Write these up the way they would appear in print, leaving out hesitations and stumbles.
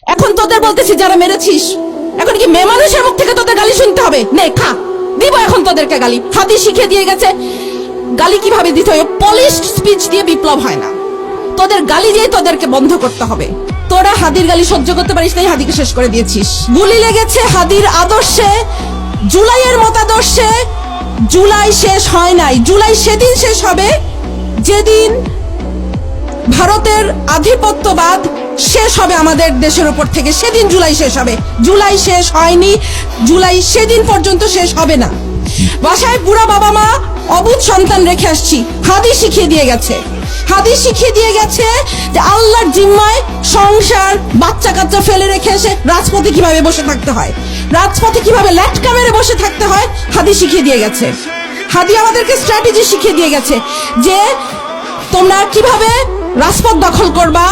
এখন তোদের বলতেছি যারা মেরেছিস, এখন কি মেয়ে মানুষের মুখ থেকে তোদের গালি শুনতে হবে? নে খা, দিব এখন তোদেরকে গালি। হাদি শিখিয়ে দিয়ে গেছে গালি কিভাবে দিতে হয়। পলিশড স্পিচ দিয়ে বিপ্লব হয় না, তোদের গালি দিয়ে তোদেরকে বন্ধ করতে হবে। তোরা হাদির গালি সহ্য করতে পারিস নাই, হাদিকে শেষ করে দিয়েছিস। গুলি লেগেছে হাদির আদর্শে, জুলাইয়ের মতাদর্শে। জুলাই শেষ হয় নাই, জুলাই সেদিন শেষ হবে যেদিন ভারতের আধিপত্যবাদ শেষ হবে আমাদের দেশের উপর থেকে, সেদিন জুলাই শেষ হবে। জুলাই শেষ হয়নি, জুলাই সেদিন পর্যন্ত শেষ হবে না। বাসায় বুড়া বাবা মা অবুঝ সন্তান রেখে আসছি, হাদি শিখিয়ে দিয়ে গেছে। হাদি শিখিয়ে দিয়ে গেছে যে আল্লাহর জিম্মায় সংসার বাচ্চা কাচ্চা ফেলে রেখে এসে রাজপথে কিভাবে বসে থাকতে হয়, রাজপথে কিভাবে ল্যাটকা মেরে বসে থাকতে হয়, হাদি শিখিয়ে দিয়ে গেছে। হাদি আমাদেরকে স্ট্র্যাটেজি শিখিয়ে দিয়ে গেছে যে তোমরা কিভাবে রাজপথ দখল করবা,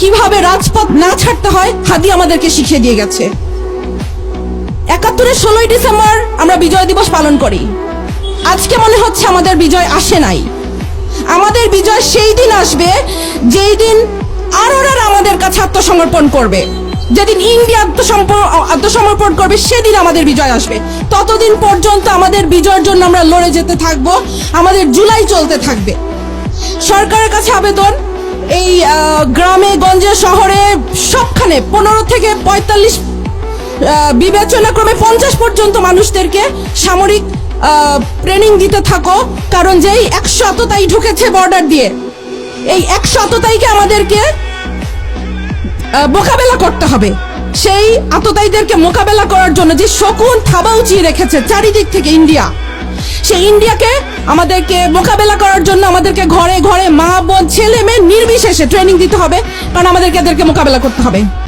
কিভাবে রাজপথ না ছাড়তে হয়, হাদি আমাদেরকে শিখিয়ে দিয়ে গেছে। ৭১-এর ১৬ই ডিসেম্বর আমরা বিজয় দিবস পালন করি। আজকে মনে হচ্ছে আমাদের বিজয় আসে নাই। আমাদের বিজয় সেই দিন আসবে যেই দিন আরোরা আমাদের কাছে আত্মসমর্পণ করবে, যেদিন ইন্ডিয়া আত্মসমর্পণ করবে, সেদিন আমাদের বিজয় আসবে। ততদিন পর্যন্ত আমাদের বিজয়ের জন্য আমরা লড়ে যেতে থাকবো, আমাদের জুলাই চলতে থাকবে। সরকারের কাছে আবেদন, এই গ্রামে গঞ্জে শহরে সবখানে ১৫ থেকে ৪৫ বিবেচনাক্রমে ৫০ পর্যন্ত মানুষদেরকে সামরিক ট্রেনিং দিতে থাকো। কারণ যেই ১০০ আততায়ী ঢুকেছে বর্ডার দিয়ে, এই ১০০ আততায়ীকে আমাদেরকে মোকাবেলা করতে হবে। সেই আততায়ীদেরকে মোকাবেলা করার জন্য যে শকুন থাবা উঁচিয়ে রেখেছে চারিদিক থেকে ইন্ডিয়া, সেই ইন্ডিয়াকে আমাদেরকে মোকাবেলা করার জন্য আমাদেরকে ঘরে ঘরে মা বোন ছেলে মেয়ে নির্বিশেষে ট্রেনিং দিতে হবে, কারণ আমাদেরকে এদেরকে মোকাবেলা করতে হবে।